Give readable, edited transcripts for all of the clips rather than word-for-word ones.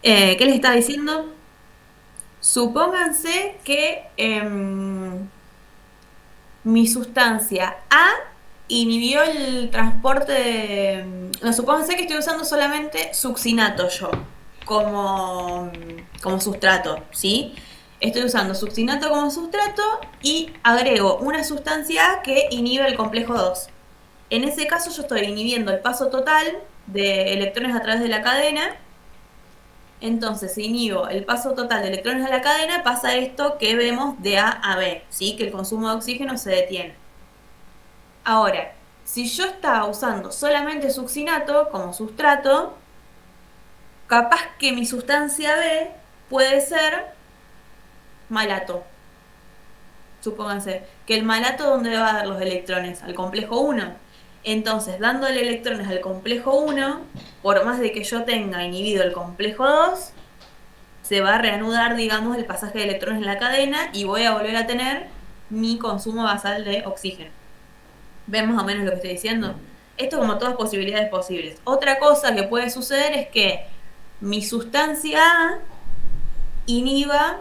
¿Qué les estaba diciendo? Supónganse que mi sustancia A inhibió el transporte no, supónganse que estoy usando solamente succinato yo, como sustrato, ¿sí? Estoy usando succinato como sustrato y agrego una sustancia A que inhibe el complejo 2. En ese caso yo estoy inhibiendo el paso total de electrones a través de la cadena. Entonces, si inhibo el paso total de electrones a la cadena, pasa esto que vemos de A a B, ¿sí? Que el consumo de oxígeno se detiene. Ahora, si yo estaba usando solamente succinato como sustrato, capaz que mi sustancia B puede ser malato. Supónganse que el malato, ¿dónde va a dar los electrones? Al complejo 1. Entonces, dándole electrones al complejo 1, por más de que yo tenga inhibido el complejo 2, se va a reanudar, digamos, el pasaje de electrones en la cadena y voy a volver a tener mi consumo basal de oxígeno. ¿Ven más o menos lo que estoy diciendo? Esto como todas posibilidades posibles. Otra cosa que puede suceder es que mi sustancia A inhiba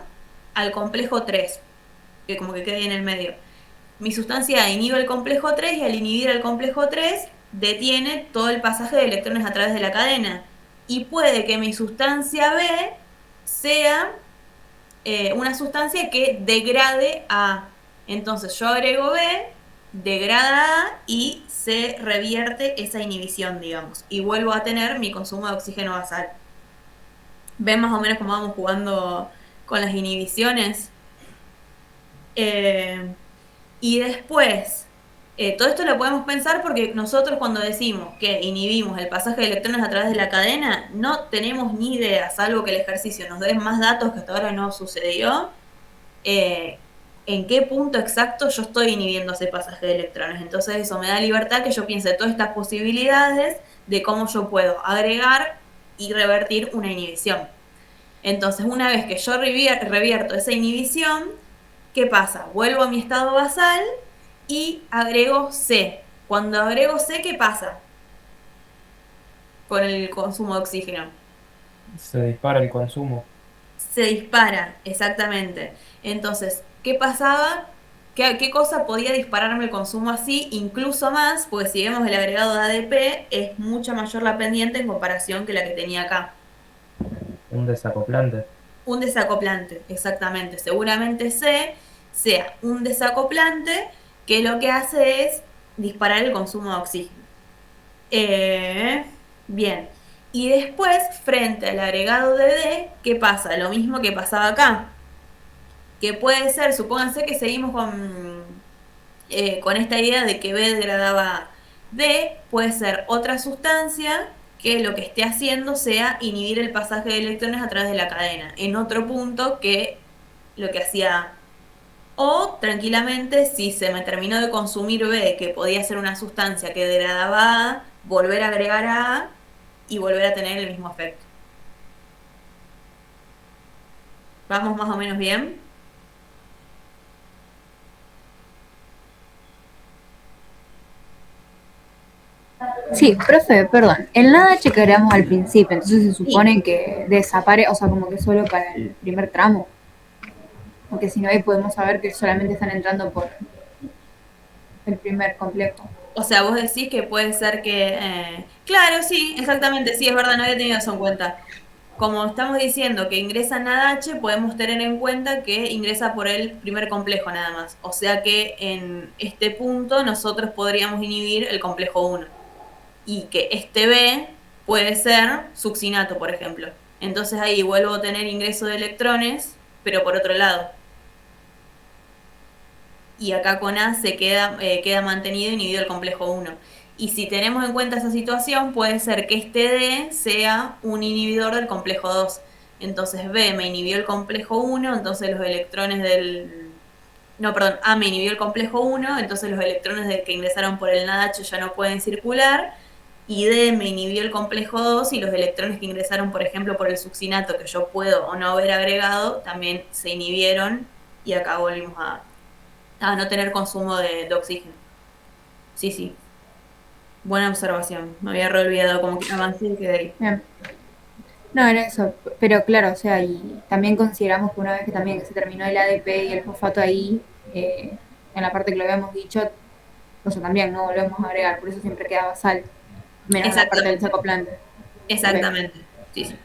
al complejo 3, que como que quede ahí en el medio. Mi sustancia A inhibe el complejo 3 y al inhibir el complejo 3 detiene todo el pasaje de electrones a través de la cadena. Y puede que mi sustancia B sea una sustancia que degrade A. Entonces yo agrego B, degrada A y se revierte esa inhibición, digamos. Y vuelvo a tener mi consumo de oxígeno basal. ¿Ven más o menos cómo vamos jugando con las inhibiciones? Eh, y después, todo esto lo podemos pensar porque nosotros cuando decimos que inhibimos el pasaje de electrones a través de la cadena, no tenemos ni idea, salvo que el ejercicio nos dé más datos que hasta ahora no sucedió, eh, en qué punto exacto yo estoy inhibiendo ese pasaje de electrones. Entonces eso me da libertad que yo piense todas estas posibilidades de cómo yo puedo agregar y revertir una inhibición. Entonces, una vez que yo revierto esa inhibición, ¿qué pasa? Vuelvo a mi estado basal y agrego C. Cuando agrego C, ¿qué pasa con el consumo de oxígeno? Se dispara el consumo. Se dispara, exactamente. Entonces, ¿qué pasaba? ¿Qué cosa podía dispararme el consumo así? Incluso más, porque si vemos el agregado de ADP, es mucho mayor la pendiente en comparación que la que tenía acá. Un desacoplante. Un desacoplante, exactamente. Seguramente C sea un desacoplante que lo que hace es disparar el consumo de oxígeno. Eh, bien. Y después, frente al agregado de D, ¿qué pasa? Lo mismo que pasaba acá. Que puede ser, supónganse que seguimos con esta idea de que B degradaba D, puede ser otra sustancia que lo que esté haciendo sea inhibir el pasaje de electrones a través de la cadena, en otro punto que lo que hacía A. O tranquilamente, si se me terminó de consumir B, que podía ser una sustancia que degradaba A, volver a agregar A y volver a tener el mismo efecto. ¿Vamos más o menos bien? Sí, profe, perdón. El nada H que agregamos al principio, entonces se Sí. supone que desaparece, o sea, como que solo para el primer tramo. Porque si no, ahí podemos saber que solamente están entrando por el primer complejo. O sea, vos decís que puede ser que... claro, sí, exactamente, sí, es verdad, no había tenido eso en cuenta. Como estamos diciendo que ingresa nada H, podemos tener en cuenta que ingresa por el primer complejo nada más. O sea que en este punto nosotros podríamos inhibir el complejo 1. Y que este B puede ser succinato, por ejemplo. Entonces ahí vuelvo a tener ingreso de electrones, pero por otro lado. Y acá con A se queda mantenido inhibido el complejo 1. Y si tenemos en cuenta esa situación, puede ser que este D sea un inhibidor del complejo 2. Entonces B me inhibió el complejo 1, entonces los electrones del... No, perdón, A me inhibió el complejo 1, entonces los electrones que ingresaron por el NADH ya no pueden circular. Y D me inhibió el complejo 2 y los electrones que ingresaron, por ejemplo, por el succinato que yo puedo o no haber agregado, también se inhibieron y acá volvimos a no tener consumo de oxígeno. Sí, sí. Buena observación. Me había re olvidado como que avancé y quedé ahí. Bien. No, era eso, pero claro, o sea, y también consideramos que una vez que también se terminó el ADP y el fosfato ahí, en la parte que lo habíamos dicho, o sea, también no volvemos a agregar, por eso siempre quedaba sal, menos en la parte del Exactamente, sacoplante. Ok. exactamente. Sí, sí.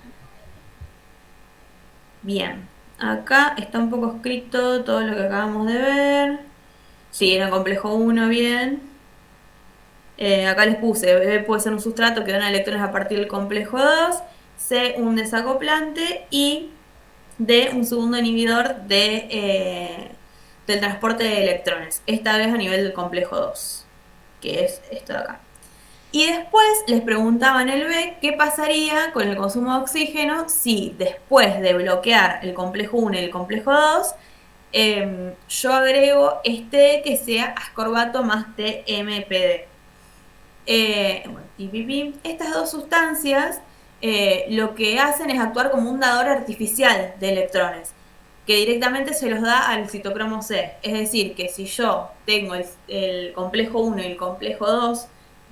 Bien. Acá está un poco escrito todo lo que acabamos de ver. Sí, era complejo uno, bien. Acá les puse, B puede ser un sustrato que dona electrones a partir del complejo 2, C un desacoplante y D un segundo inhibidor del transporte de electrones, esta vez a nivel del complejo 2, que es esto de acá. Y después les preguntaba en el B qué pasaría con el consumo de oxígeno si después de bloquear el complejo 1 y el complejo 2, yo agrego este que sea ascorbato más TMPD. Bueno, estas dos sustancias lo que hacen es actuar como un dador artificial de electrones, que directamente se los da al citocromo C. Es decir, que si yo tengo el complejo 1 y el complejo 2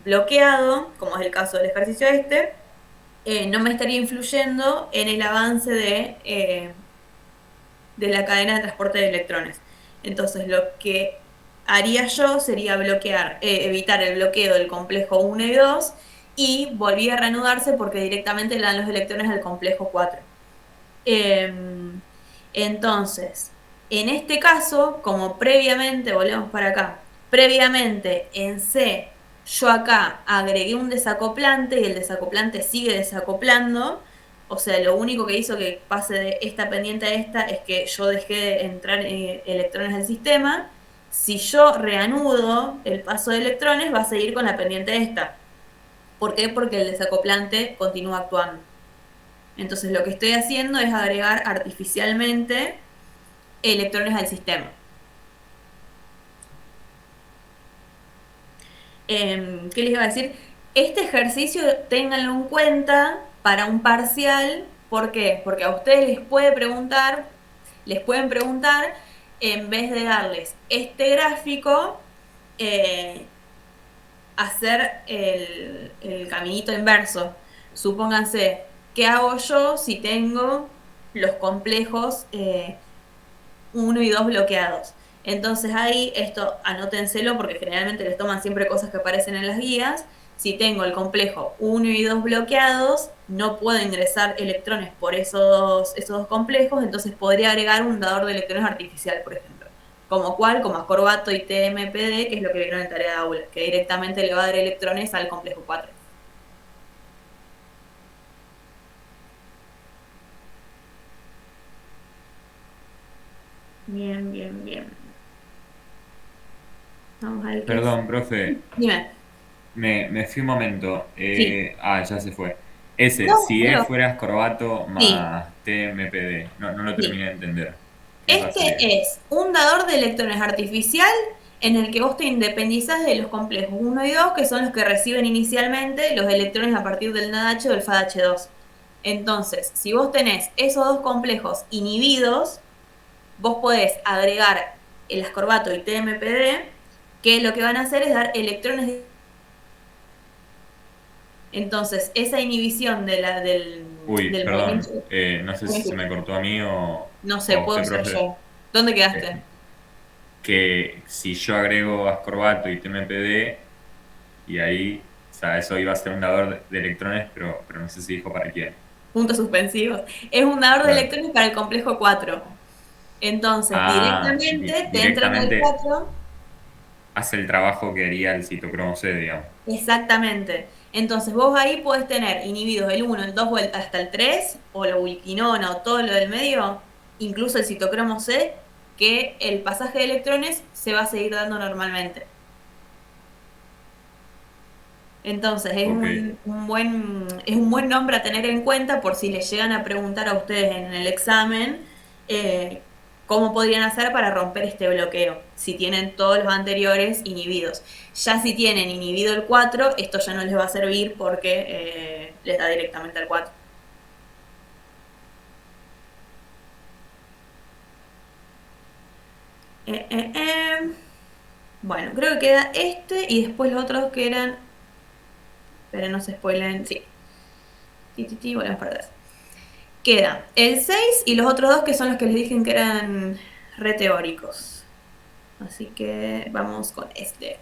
bloqueado, como es el caso del ejercicio este, no me estaría influyendo en el avance de la cadena de transporte de electrones. Entonces, lo que haría yo sería evitar el bloqueo del complejo 1 y 2 y volví a reanudarse porque directamente le dan los electrones al complejo 4. Entonces, en este caso, como previamente, volvemos para acá, previamente en C, yo acá agregué un desacoplante y el desacoplante sigue desacoplando, o sea, lo único que hizo que pase de esta pendiente a esta es que yo dejé de entrar electrones al sistema. Si yo reanudo el paso de electrones, va a seguir con la pendiente esta. ¿Por qué? Porque el desacoplante continúa actuando. Entonces lo que estoy haciendo es agregar artificialmente electrones al sistema. ¿Qué les iba a decir? Este ejercicio ténganlo en cuenta para un parcial. ¿Por qué? Porque a ustedes les pueden preguntar, en vez de darles este gráfico, hacer el caminito inverso. Supónganse, ¿qué hago yo si tengo los complejos 1 y 2 bloqueados? Entonces ahí esto anótenselo porque generalmente les toman siempre cosas que aparecen en las guías. Si tengo el complejo 1 y 2 bloqueados, no puedo ingresar electrones por esos dos complejos, entonces podría agregar un dador de electrones artificial, por ejemplo. Como ascorbato y TMPD, que es lo que vieron en tarea de aula, que directamente le va a dar electrones al complejo 4. Bien, bien, bien. Vamos a ver qué es. Perdón, profe, Dime. me fui un momento. Sí. Ya se fue. Ese, No, si E pero fuera Escorbato sí, más TMPD, no lo terminé sí. de entender. ¿Qué pasaría? Este es un dador de electrones artificial en el que vos te independizás de los complejos 1 y 2, que son los que reciben inicialmente los electrones a partir del NADH o del FADH2. Entonces, si vos tenés esos dos complejos inhibidos, vos podés agregar el ascorbato y TMPD, que lo que van a hacer es dar electrones. Entonces, esa inhibición Uy, del movimiento. perdón, no sé si se me cortó a mí No o sé, a usted, puedo ser profe. yo. ¿Dónde quedaste? Eh, que si yo agrego Ascorbato y TMPD, y ahí, o sea, eso iba a ser un dador de electrones, pero no sé si dijo para quién. Puntos suspensivos. Es un dador de Claro. electrones para el complejo 4. Entonces, directamente te entra en el Directamente 4. hace el trabajo que haría el citocromo C, digamos. Exactamente. Entonces, vos ahí podés tener inhibidos el 1, el 2 hasta el 3, o la ubiquinona o todo lo del medio, incluso el citocromo C, que el pasaje de electrones se va a seguir dando normalmente. Entonces, Ok. es un buen nombre a tener en cuenta por si les llegan a preguntar a ustedes en el examen cómo podrían hacer para romper este bloqueo, si tienen todos los anteriores inhibidos. Ya si tienen inhibido el 4, esto ya no les va a servir porque les da directamente al 4. Eh, eh, eh. Bueno, creo que queda este y después los otros que eran. Pero no se spoilen. Sí. Volvemos para atrás. Queda el 6 y los otros dos que son los que les dije que eran re teóricos. Así que vamos con este.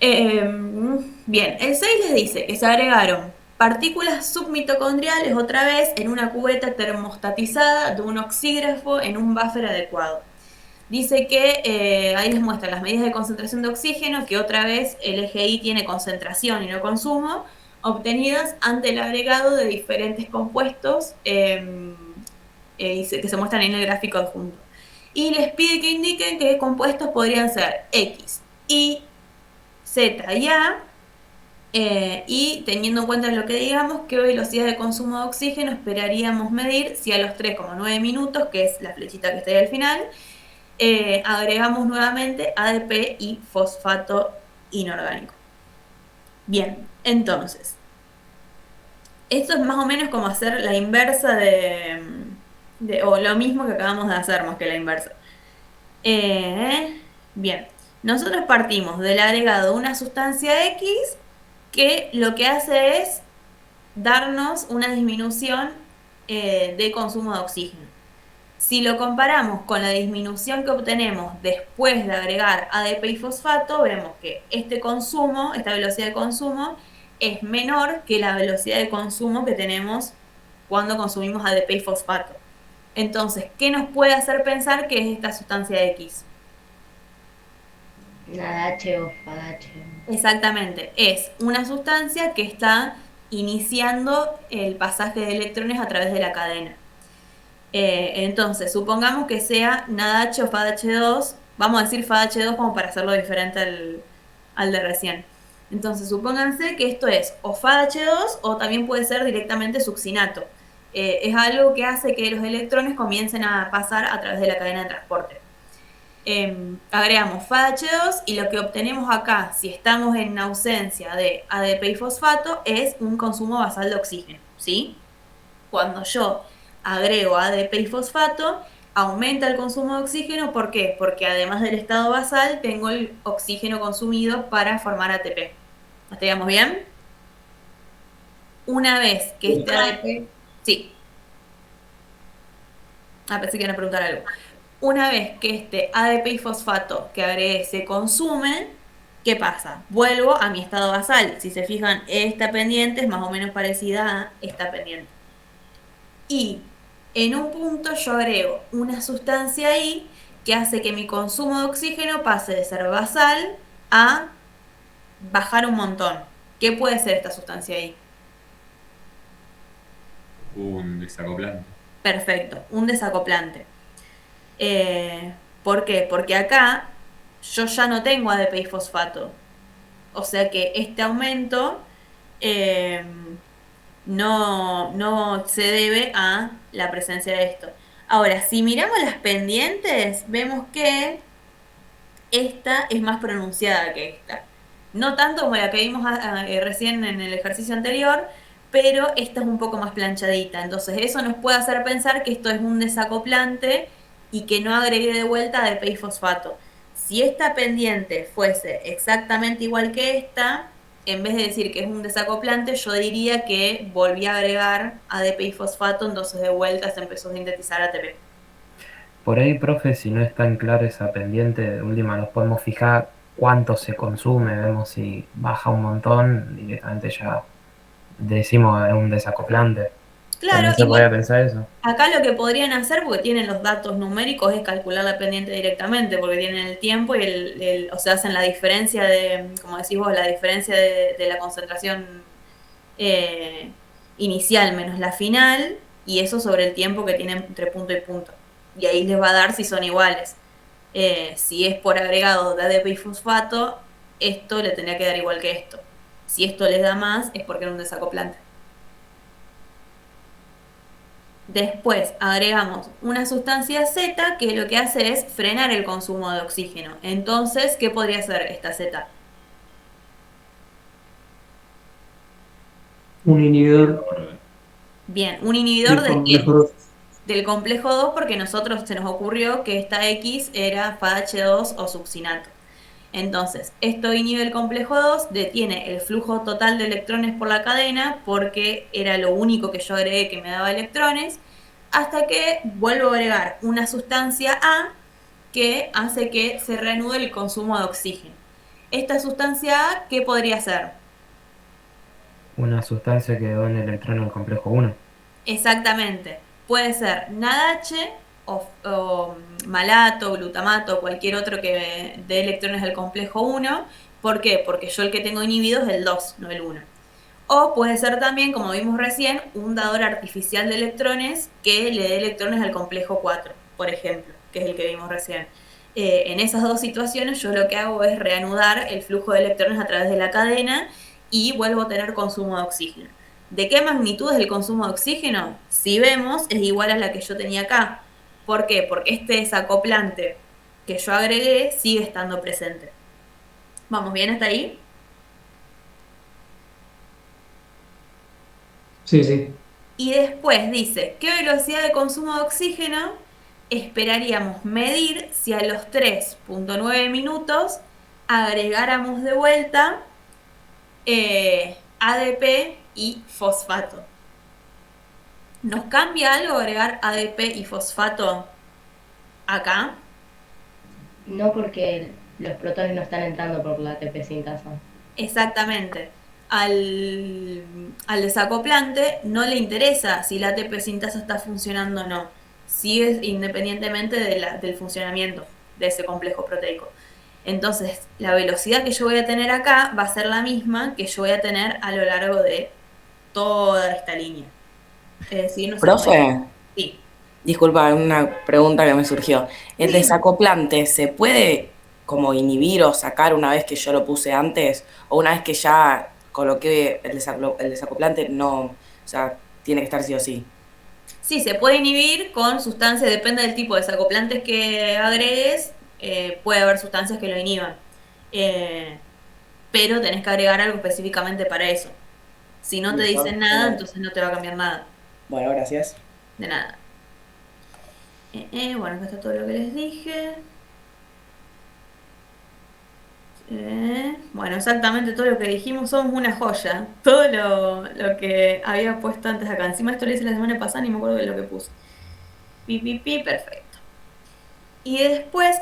Bien, el 6 les dice que se agregaron partículas submitocondriales otra vez en una cubeta termostatizada de un oxígrafo en un buffer adecuado. Dice que ahí les muestra las medidas de concentración de oxígeno, que otra vez el eje Y tiene concentración y no consumo, obtenidas ante el agregado de diferentes compuestos que se muestran en el gráfico adjunto. Y les pide que indiquen qué compuestos podrían ser X, Y, Z y A, y teniendo en cuenta lo que digamos, qué velocidad de consumo de oxígeno esperaríamos medir si a los 3,9 minutos, que es la flechita que está ahí al final, agregamos nuevamente ADP y fosfato inorgánico. Bien, entonces, esto es más o menos como hacer la inversa o lo mismo que acabamos de hacer, más que la inversa. Bien, nosotros partimos del agregado de una sustancia X que lo que hace es darnos una disminución de consumo de oxígeno. Si lo comparamos con la disminución que obtenemos después de agregar ADP y fosfato, vemos que esta velocidad de consumo, es menor que la velocidad de consumo que tenemos cuando consumimos ADP y fosfato. Entonces, ¿qué nos puede hacer pensar que es esta sustancia X? Nada o Fadache. Exactamente, es una sustancia que está iniciando el pasaje de electrones a través de la cadena. Entonces, supongamos que sea NADH o FADH2, vamos a decir FADH2 como para hacerlo diferente al de recién. Entonces, supónganse que esto es o FADH2 o también puede ser directamente succinato. Es algo que hace que los electrones comiencen a pasar a través de la cadena de transporte. Agregamos FADH2 y lo que obtenemos acá, si estamos en ausencia de ADP y fosfato, es un consumo basal de oxígeno, ¿sí? Cuando yo agrego ADP y fosfato, aumenta el consumo de oxígeno. ¿Por qué? Porque además del estado basal, tengo el oxígeno consumido para formar ATP. ¿Hasta llegamos bien? Una vez que este ADP... Sí. Pensé que iban a preguntar algo. Una vez que este ADP y fosfato que agregué se consumen, ¿qué pasa? Vuelvo a mi estado basal. Si se fijan, esta pendiente es más o menos parecida a esta pendiente. Y en un punto yo agrego una sustancia ahí que hace que mi consumo de oxígeno pase de ser basal a bajar un montón. ¿Qué puede ser esta sustancia ahí? Un desacoplante. Perfecto, un desacoplante. ¿Por qué? Porque acá yo ya no tengo ADP y fosfato. O sea que este aumento no se debe a la presencia de esto. Ahora, si miramos las pendientes, vemos que esta es más pronunciada que esta. No tanto como la que vimos recién en el ejercicio anterior, pero esta es un poco más planchadita. Entonces eso nos puede hacer pensar que esto es un desacoplante y que no agregué de vuelta ADP y fosfato. Si esta pendiente fuese exactamente igual que esta, en vez de decir que es un desacoplante, yo diría que volví a agregar ADP y fosfato, entonces de vuelta se empezó a sintetizar ATP. Por ahí, profe, si no es tan clara esa pendiente, de última nos podemos fijar cuánto se consume, vemos si baja un montón, directamente ya decimos es un desacoplante. Claro, También se podría pensar eso. acá lo que podrían hacer, porque tienen los datos numéricos, es calcular la pendiente directamente, porque tienen el tiempo y o sea, hacen la diferencia de, como decís vos, la diferencia de la concentración inicial menos la final, y eso sobre el tiempo que tienen entre punto y punto. Y ahí les va a dar si son iguales. Si es por agregado de ADP y fosfato, esto le tendría que dar igual que esto. Si esto les da más, es porque era un desacoplante. Después agregamos una sustancia Z que lo que hace es frenar el consumo de oxígeno. Entonces, ¿qué podría ser esta Z? Un inhibidor Bien, un inhibidor del del qué? complejo 2. Del complejo 2, porque nosotros se nos ocurrió que esta X era FADH2 o succinato. Entonces, esto inhibe el complejo 2, detiene el flujo total de electrones por la cadena porque era lo único que yo agregué que me daba electrones, hasta que vuelvo a agregar una sustancia A que hace que se reanude el consumo de oxígeno. Esta sustancia A, ¿qué podría ser? Una sustancia que dona electrón al complejo 1. Exactamente. Puede ser NADH o malato, glutamato, cualquier otro que dé electrones al complejo 1. ¿Por qué? Porque yo el que tengo inhibido es el 2, no el 1. O puede ser también, como vimos recién, un dador artificial de electrones que le dé electrones al complejo 4, por ejemplo, que es el que vimos recién. En esas dos situaciones yo lo que hago es reanudar el flujo de electrones a través de la cadena y vuelvo a tener consumo de oxígeno. ¿De qué magnitud es el consumo de oxígeno? Si vemos, es igual a la que yo tenía acá. ¿Por qué? Porque este desacoplante que yo agregué sigue estando presente. ¿Vamos bien hasta ahí? Sí, sí. Y después dice, ¿qué velocidad de consumo de oxígeno esperaríamos medir si a los 3.9 minutos agregáramos de vuelta ADP y fosfato? ¿Nos cambia algo agregar ADP y fosfato acá? No, porque los protones no están entrando por la ATP sintasa. Exactamente. Al desacoplante no le interesa si la ATP sintasa está funcionando o no. Sigue independientemente del funcionamiento de ese complejo proteico. Entonces, la velocidad que yo voy a tener acá va a ser la misma que yo voy a tener a lo largo de toda esta línea. Es decir, no se puede. Profe, Sí. disculpa, una pregunta que me surgió. ¿El desacoplante se puede como inhibir o sacar una vez que yo lo puse antes? ¿O una vez que ya coloqué el desacoplante, no, o sea, tiene que estar sí o sí? Sí, se puede inhibir con sustancias, depende del tipo de desacoplantes que agregues, puede haber sustancias que lo inhiban. Pero tenés que agregar algo específicamente para eso. Si no te Listo. dicen nada, entonces no te va a cambiar nada. Bueno, gracias. De nada. Bueno, acá está todo lo que les dije. Bueno, exactamente todo lo que dijimos, somos una joya. Todo lo que había puesto antes acá. Encima esto lo hice la semana pasada, ni me acuerdo de lo que puse. Perfecto. Y después,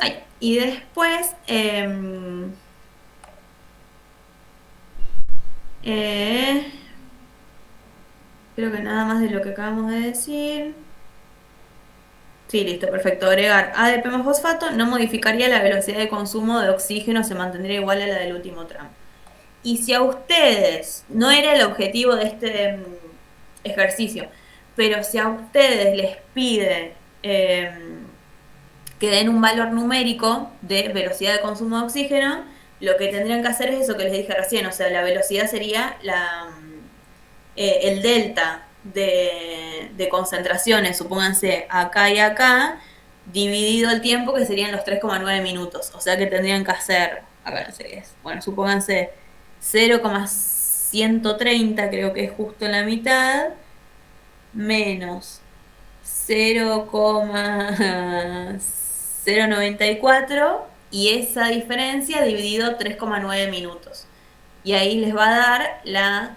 creo que nada más de lo que acabamos de decir. Sí, listo, perfecto. Agregar ADP más fosfato no modificaría la velocidad de consumo de oxígeno, se mantendría igual a la del último tramo. Y si a ustedes, no era el objetivo de este ejercicio, pero si a ustedes les pide que den un valor numérico de velocidad de consumo de oxígeno, lo que tendrían que hacer es eso que les dije recién, o sea, la velocidad sería el delta de concentraciones, supónganse acá y acá, dividido el tiempo que serían los 3,9 minutos. O sea que tendrían que hacer, a ver, no sé qué es. Bueno, supónganse 0,130, creo que es justo en la mitad, menos 0,094 y esa diferencia dividido 3,9 minutos. Y ahí les va a dar la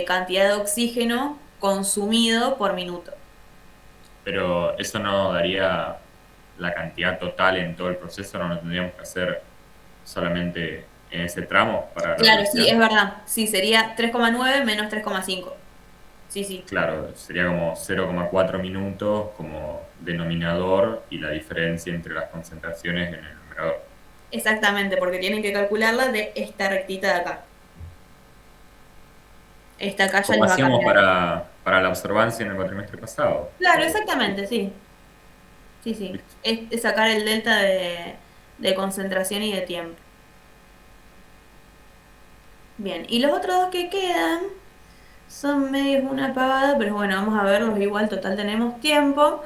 cantidad de oxígeno consumido por minuto. Pero eso no daría la cantidad total en todo el proceso, no lo tendríamos que hacer solamente en ese tramo para la Claro, sí, velocidad. es verdad. Sí, sería 3,9 menos 3,5. Sí, sí. Claro, sería como 0,4 minutos como denominador y la diferencia entre las concentraciones en el numerador. Exactamente, porque tienen que calcularla de esta rectita de acá. Esta acá ya Como les va a hacíamos cambiar. para la observancia en el cuatrimestre pasado. Claro, exactamente, sí. Sí, sí. Listo. Es sacar el delta de concentración y de tiempo. Bien, y los otros dos que quedan son medios una pavada, pero bueno, vamos a verlos igual, total tenemos tiempo.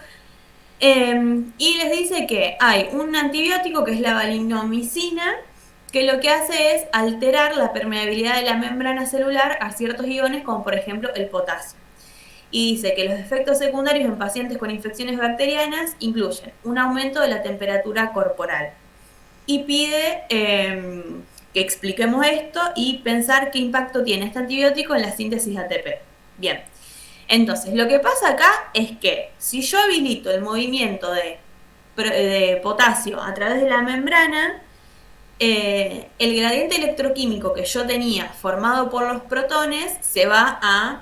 Y les dice que hay un antibiótico que es la valinomicina, que lo que hace es alterar la permeabilidad de la membrana celular a ciertos iones, como por ejemplo el potasio. Y dice que los efectos secundarios en pacientes con infecciones bacterianas incluyen un aumento de la temperatura corporal, y pide que expliquemos esto y pensar qué impacto tiene este antibiótico en la síntesis de ATP. Bien, entonces lo que pasa acá es que si yo habilito el movimiento de potasio a través de la membrana, el gradiente electroquímico que yo tenía formado por los protones se va a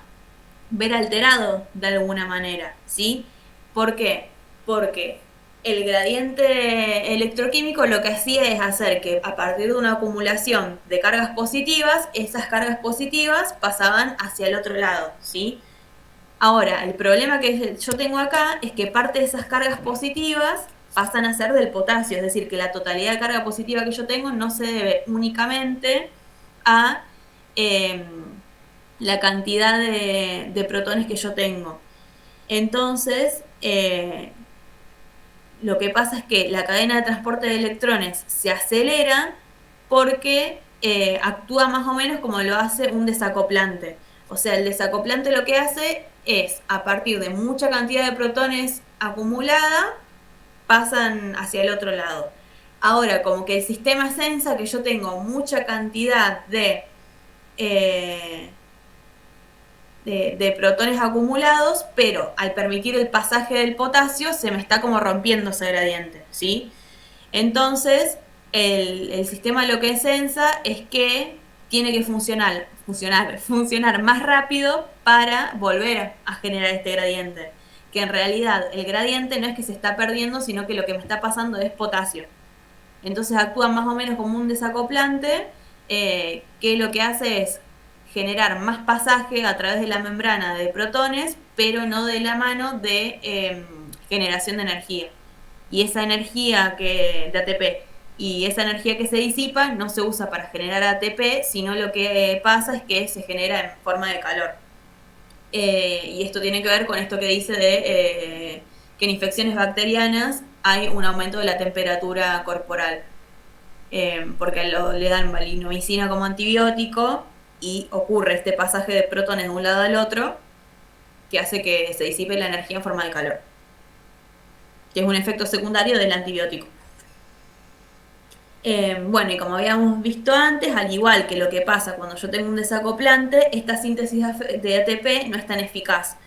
ver alterado de alguna manera, ¿sí? ¿Por qué? Porque el gradiente electroquímico lo que hacía es hacer que a partir de una acumulación de cargas positivas, esas cargas positivas pasaban hacia el otro lado, ¿sí? Ahora, el problema que yo tengo acá es que parte de esas cargas positivas pasan a ser del potasio, es decir, que la totalidad de carga positiva que yo tengo no se debe únicamente a la cantidad de protones que yo tengo. Entonces, lo que pasa es que la cadena de transporte de electrones se acelera porque actúa más o menos como lo hace un desacoplante. O sea, el desacoplante lo que hace es, a partir de mucha cantidad de protones acumulada, pasan hacia el otro lado. Ahora, como que el sistema sensa que yo tengo mucha cantidad de protones acumulados, pero al permitir el pasaje del potasio se me está como rompiendo ese gradiente, ¿sí? Entonces, el sistema lo que sensa es que tiene que funcionar más rápido para volver a generar este gradiente. Que en realidad el gradiente no es que se está perdiendo, sino que lo que me está pasando es potasio. Entonces actúa más o menos como un desacoplante, que lo que hace es generar más pasaje a través de la membrana de protones, pero no de la mano de generación de energía. Y esa energía de ATP y esa energía que se disipa no se usa para generar ATP, sino lo que pasa es que se genera en forma de calor. Y esto tiene que ver con esto que dice de que en infecciones bacterianas hay un aumento de la temperatura corporal, porque le dan valinomicina como antibiótico y ocurre este pasaje de protones de un lado al otro que hace que se disipe la energía en forma de calor, que es un efecto secundario del antibiótico. Bueno, y como habíamos visto antes, al igual que lo que pasa cuando yo tengo un desacoplante, esta síntesis de ATP no es tan eficaz,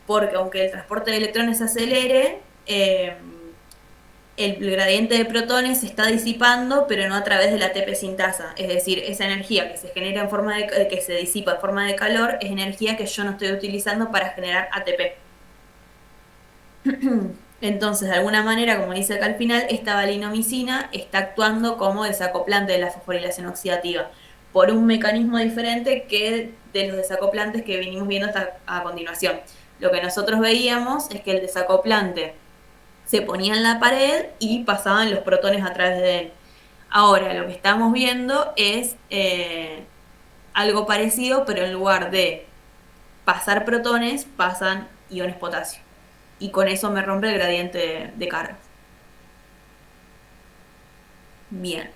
porque aunque el transporte de electrones se acelere, el gradiente de protones se está disipando, pero no a través de la ATP sintasa. Es decir, esa energía que se genera en forma que se disipa en forma de calor, es energía que yo no estoy utilizando para generar ATP. Entonces, de alguna manera, como dice acá al final, esta valinomicina está actuando como desacoplante de la fosforilación oxidativa, por un mecanismo diferente que de los desacoplantes que venimos viendo hasta a continuación. Lo que nosotros veíamos es que el desacoplante se ponía en la pared y pasaban los protones a través de él. Ahora, lo que estamos viendo es algo parecido, pero en lugar de pasar protones, pasan iones potasio. Y con eso me rompe el gradiente de carga. Bien.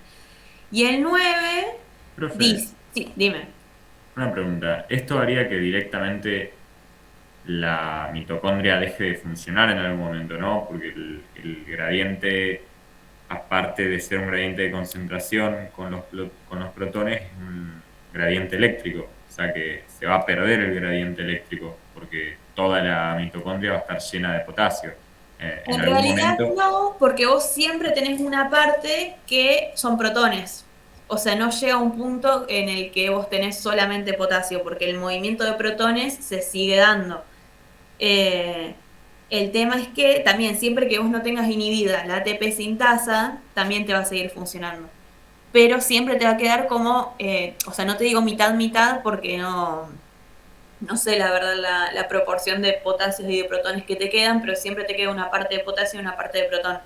Y el 9 Profe, dice... Sí, dime. una pregunta. ¿Esto haría que directamente la mitocondria deje de funcionar en algún momento, no? Porque el gradiente, aparte de ser un gradiente de concentración con los protones, es un gradiente eléctrico. O sea que se va a perder el gradiente eléctrico porque toda la mitocondria va a estar llena de potasio. En En algún realidad momento. no, porque vos siempre tenés una parte que son protones. O sea, no llega a un punto en el que vos tenés solamente potasio, porque el movimiento de protones se sigue dando. El tema es que también siempre que vos no tengas inhibida la ATP sintasa, también te va a seguir funcionando. Pero siempre te va a quedar como, o sea, no te digo mitad-mitad porque no sé la verdad la proporción de potasios y de protones que te quedan, pero siempre te queda una parte de potasio y una parte de protón.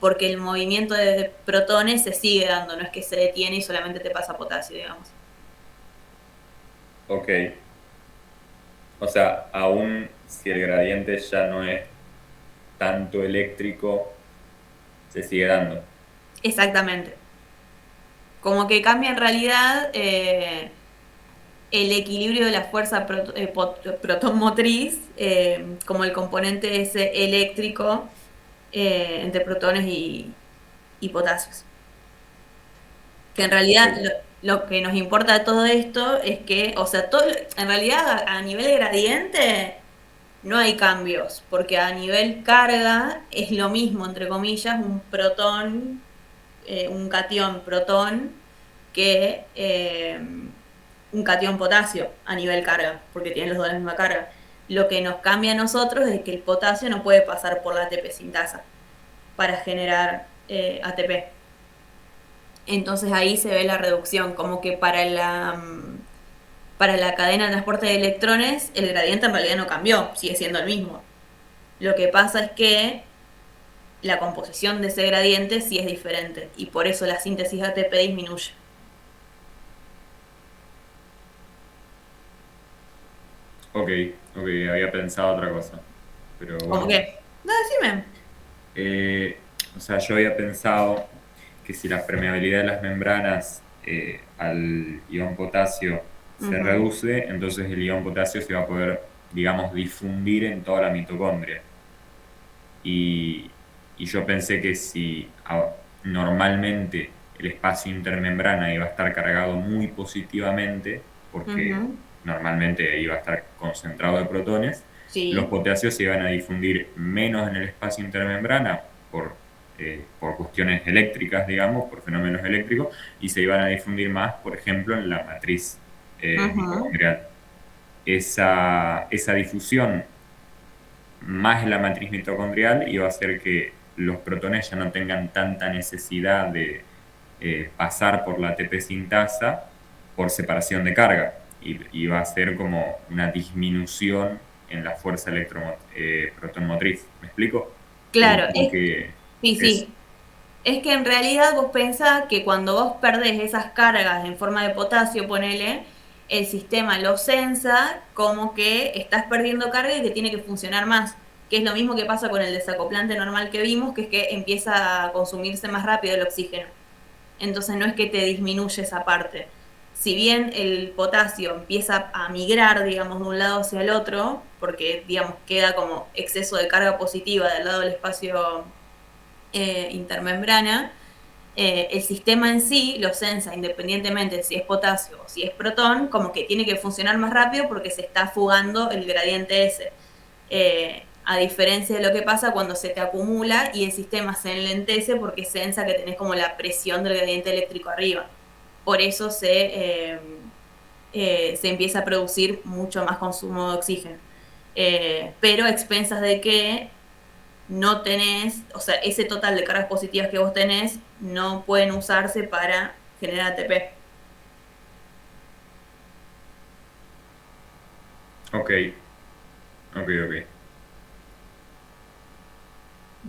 Porque el movimiento de protones se sigue dando, no es que se detiene y solamente te pasa potasio, digamos. Ok. O sea, aún si el gradiente ya no es tanto eléctrico, se sigue dando. Exactamente. Como que cambia en realidad el equilibrio de la fuerza protonmotriz, como el componente ese eléctrico entre protones y potasios. Que en realidad lo que nos importa de todo esto es que, o sea, en realidad a nivel de gradiente no hay cambios, porque a nivel carga es lo mismo, entre comillas, un protón, un catión protón, que un catión potasio a nivel carga, porque tienen los dos la misma carga. Lo que nos cambia a nosotros es que el potasio no puede pasar por la ATP sintasa para generar ATP. Entonces ahí se ve la reducción, como que para la cadena de transporte de electrones el gradiente en realidad no cambió, sigue siendo el mismo. Lo que pasa es que la composición de ese gradiente sí es diferente y por eso la síntesis de ATP disminuye. Ok, había pensado otra cosa. Pero ¿Cómo bueno. que? No, decime. O sea, yo había pensado que si la permeabilidad de las membranas al ion potasio se reduce, entonces el ion potasio se va a poder, digamos, difundir en toda la mitocondria. Y yo pensé que si normalmente el espacio intermembrana iba a estar cargado muy positivamente, porque normalmente iba a estar concentrado de protones, Sí. los potasios se iban a difundir menos en el espacio intermembrana por cuestiones eléctricas, digamos, por fenómenos eléctricos, y se iban a difundir más, por ejemplo, en la matriz mitocondrial. Esa difusión más en la matriz mitocondrial iba a hacer que los protones ya no tengan tanta necesidad de pasar por la ATP sintasa por separación de carga, y va a ser como una disminución en la fuerza protonmotriz. ¿Me explico? Claro, Sí. Es que en realidad vos pensás que cuando vos perdés esas cargas en forma de potasio, ponele, el sistema lo sensa como que estás perdiendo carga y que tiene que funcionar más. Que es lo mismo que pasa con el desacoplante normal que vimos, que es que empieza a consumirse más rápido el oxígeno. Entonces no es que te disminuye esa parte. Si bien el potasio empieza a migrar, digamos, de un lado hacia el otro, porque, digamos, queda como exceso de carga positiva del lado del espacio intermembrana, el sistema en sí lo sensa independientemente si es potasio o si es protón, como que tiene que funcionar más rápido porque se está fugando el gradiente ese. A diferencia de lo que pasa cuando se te acumula y el sistema se enlentece porque sensa que tenés como la presión del gradiente eléctrico arriba. Por eso se empieza a producir mucho más consumo de oxígeno. Pero a expensas de que no tenés, o sea, ese total de cargas positivas que vos tenés no pueden usarse para generar ATP. Ok.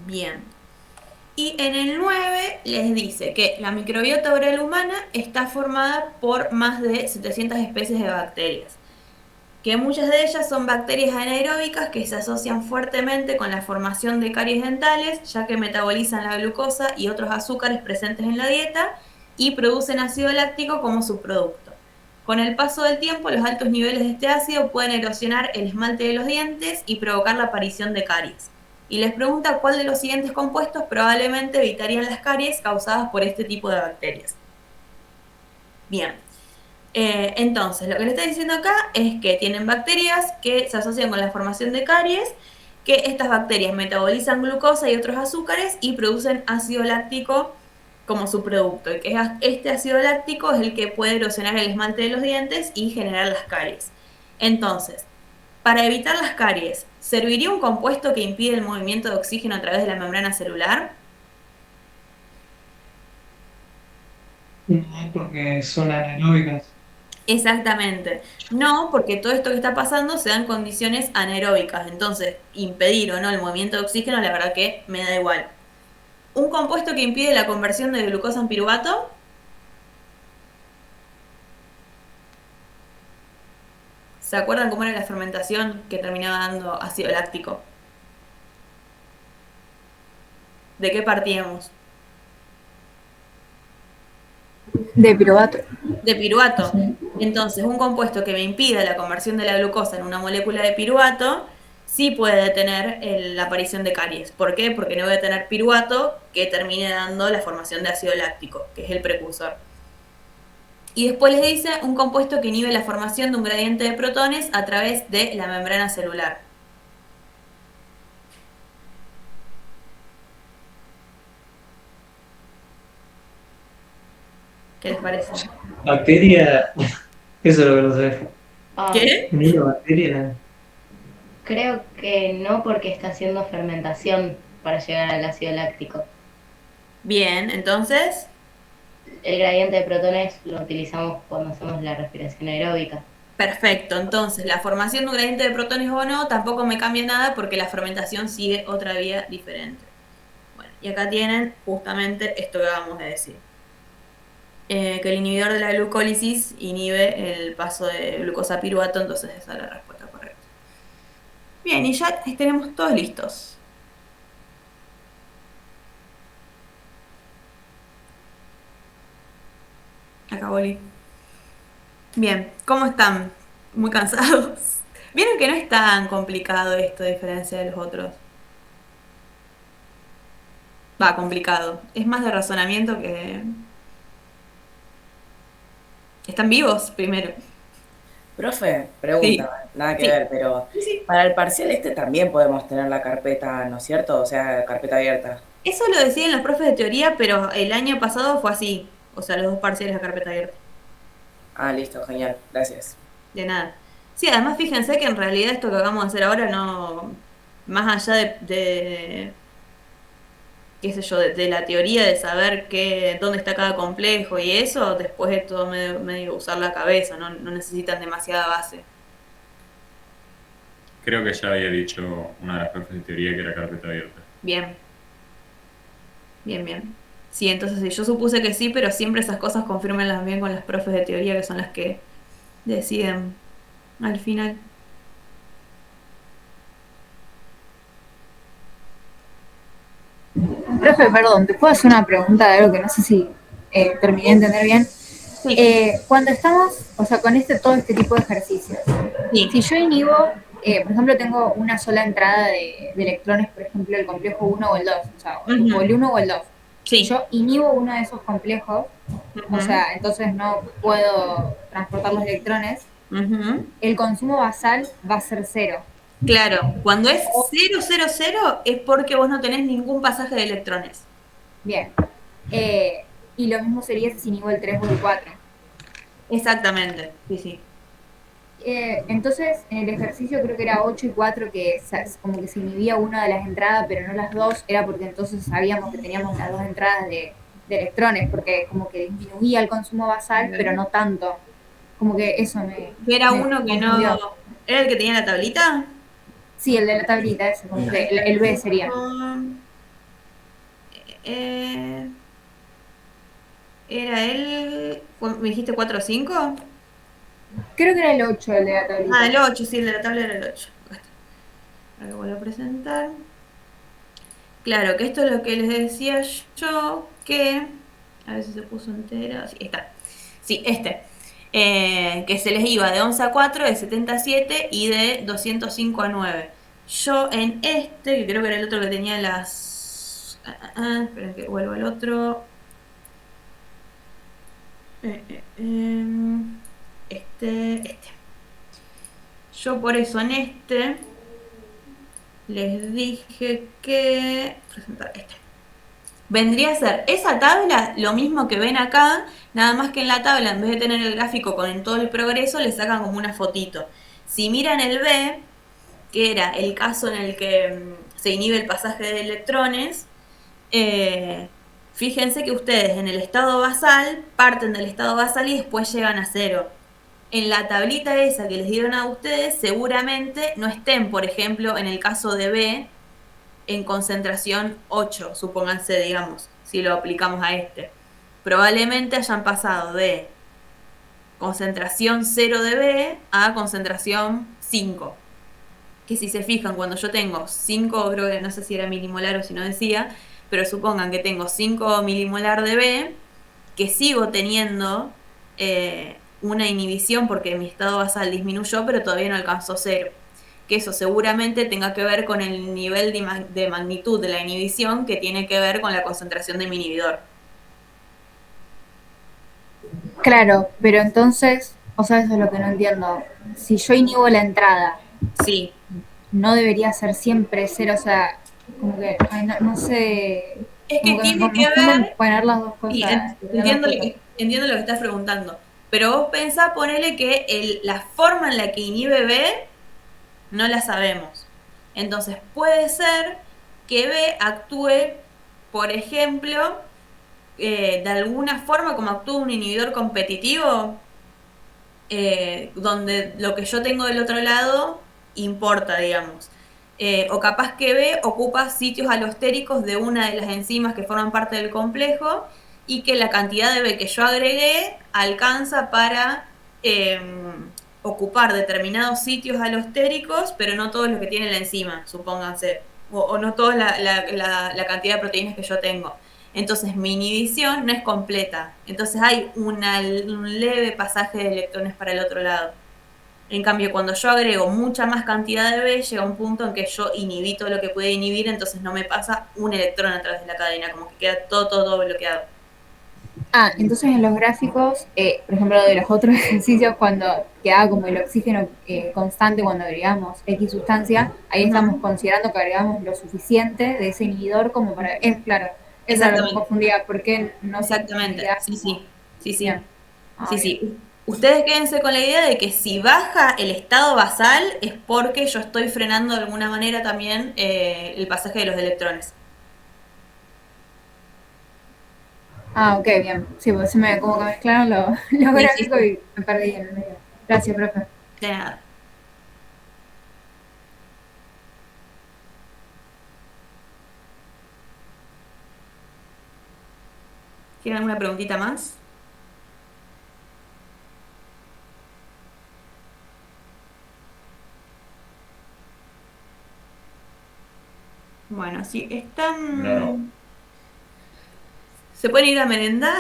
Bien. Y en el 9 les dice que la microbiota oral humana está formada por más de 700 especies de bacterias, que muchas de ellas son bacterias anaeróbicas que se asocian fuertemente con la formación de caries dentales, ya que metabolizan la glucosa y otros azúcares presentes en la dieta y producen ácido láctico como subproducto. Con el paso del tiempo, los altos niveles de este ácido pueden erosionar el esmalte de los dientes y provocar la aparición de caries. Y les pregunta cuál de los siguientes compuestos probablemente evitarían las caries causadas por este tipo de bacterias. Bien. Entonces, lo que le está diciendo acá es que tienen bacterias que se asocian con la formación de caries, que estas bacterias metabolizan glucosa y otros azúcares y producen ácido láctico como subproducto. Y que este ácido láctico es el que puede erosionar el esmalte de los dientes y generar las caries. Entonces, para evitar las caries, ¿serviría un compuesto que impide el movimiento de oxígeno a través de la membrana celular? No, porque son anaeróbicas. Exactamente. No, porque todo esto que está pasando se da en condiciones anaeróbicas. Entonces, impedir o no el movimiento de oxígeno, la verdad que me da igual. ¿Un compuesto que impide la conversión de glucosa en piruvato? ¿Se acuerdan cómo era la fermentación que terminaba dando ácido láctico? ¿De qué partíamos? De piruvato. De piruvato. Entonces, un compuesto que me impida la conversión de la glucosa en una molécula de piruvato sí puede detener la aparición de caries. ¿Por qué? Porque no voy a tener piruvato que termine dando la formación de ácido láctico, que es el precursor. Y después les dice un compuesto que inhibe la formación de un gradiente de protones a través de la membrana celular. ¿Qué les parece? Bacteria, eso es lo que no sé. Ah, ¿Qué? Ni una bacteria. creo que no, porque está haciendo fermentación para llegar al ácido láctico. Bien, entonces, El gradiente de protones lo utilizamos cuando hacemos la respiración aeróbica. perfecto. Entonces, la formación de un gradiente de protones o no tampoco me cambia nada porque la fermentación sigue otra vía diferente. Bueno, y acá tienen justamente esto que acabamos de decir. Que el inhibidor de la glucólisis inhibe el paso de glucosa a piruvato, entonces esa es la respuesta correcta. Bien, y ya tenemos todos listos. Acá volví. Bien, ¿cómo están? ¿Muy cansados? ¿Vieron que no es tan complicado esto a diferencia de los otros? Va, complicado. Es más de razonamiento que... ¿Están vivos primero? Profe, pregunta, nada que Sí. ver, pero Sí. para el parcial este también podemos tener la carpeta, ¿no es cierto? O sea, carpeta abierta. Eso lo decían los profes de teoría, pero el año pasado fue así. O sea, los 2 parciales a carpeta abierta. Ah, listo, genial, gracias. De nada. Sí, además fíjense que en realidad esto que acabamos de hacer ahora no... Más allá de qué sé yo, de la teoría de saber dónde está cada complejo y eso, después es todo medio usar la cabeza, no necesitan demasiada base. Creo que ya había dicho una de las profes de teoría que era carpeta abierta. Bien. Bien, bien. Sí, entonces sí, yo supuse que sí, pero siempre esas cosas confírmenlas bien con las profes de teoría que son las que deciden al final. Profe, perdón, ¿te puedo hacer una pregunta de algo que no sé si terminé de entender bien? Sí, Cuando estamos, o sea, con todo este tipo de ejercicios, sí. si yo inhibo, por ejemplo, tengo una sola entrada de electrones, por ejemplo, el complejo 1 o el 2, o sea, Ujú. o el 1 o el 2. Si Sí. yo inhibo uno de esos complejos, Ujú. o sea, entonces no puedo transportar los electrones, Ujú. el consumo basal va a ser 0. Claro, cuando es 000 es porque vos no tenés ningún pasaje de electrones. Bien. Y lo mismo sería si inhibo el 3 o el 4. Exactamente, sí, sí. Entonces, en el ejercicio creo que era 8 y 4, que como que se inhibía una de las entradas, pero no las dos, era porque entonces sabíamos que teníamos las dos entradas de electrones, porque como que disminuía el consumo basal, pero no tanto. Como que eso Que era me uno que no... confundió. ¿Era el que tenía la tablita? Sí, el de la tablita, ese, como que el B sería. Eh, ¿Era el... ¿Me dijiste 4 o 5? Creo que era el 8 el de la tablita. Ah, el 8, sí, el de la tabla era el 8. Ahora lo vuelvo a presentar. Claro, que esto es lo que les decía yo, que... A ver si se puso entera. Sí, está. Sí, este. Que se les iba de 11 a 4, de 70 a 7 y de 205 a 9. Yo en este, que creo que era el otro que tenía las... esperen que vuelvo al otro. Este. Yo por eso en este les dije que... Presentar este. Vendría a ser esa tabla, lo mismo que ven acá, nada más que en la tabla, en vez de tener el gráfico con todo el progreso, le sacan como una fotito. Si miran el B, que era el caso en el que se inhibe el pasaje de electrones, fíjense que ustedes en el estado basal parten del estado basal y después llegan a 0. En la tablita esa que les dieron a ustedes, seguramente no estén, por ejemplo, en el caso de B, en concentración 8, supónganse, digamos, si lo aplicamos a este. Probablemente hayan pasado de concentración 0 de B a concentración 5. Que si se fijan, cuando yo tengo 5, creo que no sé si era milimolar o si no decía, pero supongan que tengo 5 milimolar de B, que sigo teniendo una inhibición porque mi estado basal disminuyó, pero todavía no alcanzó 0. que eso seguramente tenga que ver con el nivel de magnitud de la inhibición, que tiene que ver con la concentración de mi inhibidor. Claro, pero entonces, o sea, eso es lo que no entiendo. Si yo inhibo la entrada, Sí, no debería ser siempre cero, o sea, como que, ay, no sé, es que como que me tiene que confunden ver, poner las dos y cosas. entiendo lo que estás preguntando, pero vos pensá, ponele que la forma en la que inhibe B no la sabemos. Entonces puede ser que B actúe, por ejemplo, de alguna forma como actúa un inhibidor competitivo, donde lo que yo tengo del otro lado importa, digamos. O capaz que B ocupa sitios alostéricos de una de las enzimas que forman parte del complejo y que la cantidad de B que yo agregué alcanza para ocupar determinados sitios alostéricos, pero no todos los que tiene la enzima, supónganse, o no toda la cantidad de proteínas que yo tengo. Entonces mi inhibición no es completa. Entonces hay un leve pasaje de electrones para el otro lado. En cambio, cuando yo agrego mucha más cantidad de B, llega un punto en que yo inhibí todo lo que puede inhibir, entonces no me pasa un electrón a través de la cadena, como que queda todo bloqueado. Ah, entonces en los gráficos, por ejemplo, de los otros ejercicios, cuando quedaba como el oxígeno constante cuando agregamos X sustancia, ahí estamos considerando que agregamos lo suficiente de ese inhibidor como para... Es claro, eso es lo que me Exactamente. confundía, porque no Exactamente. queda Sí, como- sí. Sí, sí. Bien. Ah, Sí, bien. sí. Ustedes quédense con la idea de que si baja el estado basal es porque yo estoy frenando de alguna manera también el pasaje de los electrones. Ah, ok, bien. Sí, pues se me como que mezclaron los Sí, sí, gráficos sí. y me perdí en el medio. Gracias, profe. De nada. ¿Tienen alguna preguntita más? Bueno, si están... No. Se pueden ir a merendar.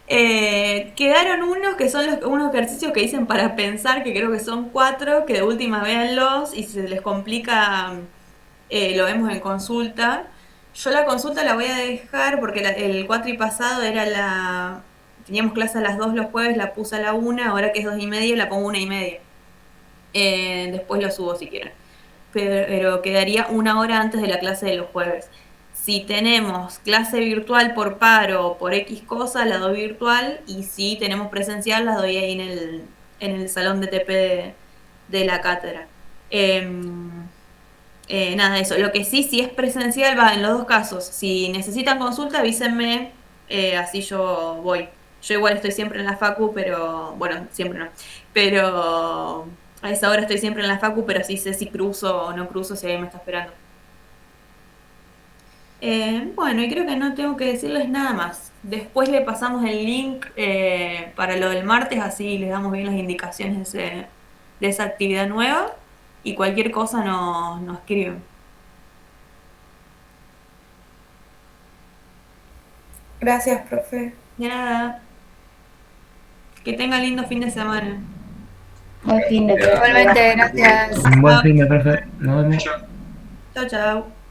Quedaron unos que son unos ejercicios que dicen para pensar, que creo que son 4, que de última véanlos y si se les complica lo vemos en consulta. Yo la consulta la voy a dejar porque el cuatri pasado era teníamos clase a las 2 los jueves, la puse a la 1, ahora que es 2:30 la pongo 1:30. Después lo subo si quieren. Pero quedaría 1 hora antes de la clase de los jueves. Si tenemos clase virtual por paro o por X cosa, la doy virtual, y si tenemos presencial, la doy ahí en el salón de TP de la cátedra. Nada de eso. Lo que sí, si es presencial, va en los dos casos. Si necesitan consulta, avísenme, así yo voy. Yo igual estoy siempre en la facu, pero bueno, siempre no. Pero a esa hora estoy siempre en la facu, pero sí sé si cruzo o no cruzo, si alguien me está esperando. Bueno, y creo que no tengo que decirles nada más. Después le pasamos el link para lo del martes, así les damos bien las indicaciones de esa actividad nueva. Y cualquier cosa nos escriben. Gracias, profe. De nada. Que tengan lindo fin de semana. Buen fin de Igualmente, gracias. Un buen fin de profe. Nos vemos. Chao, chao.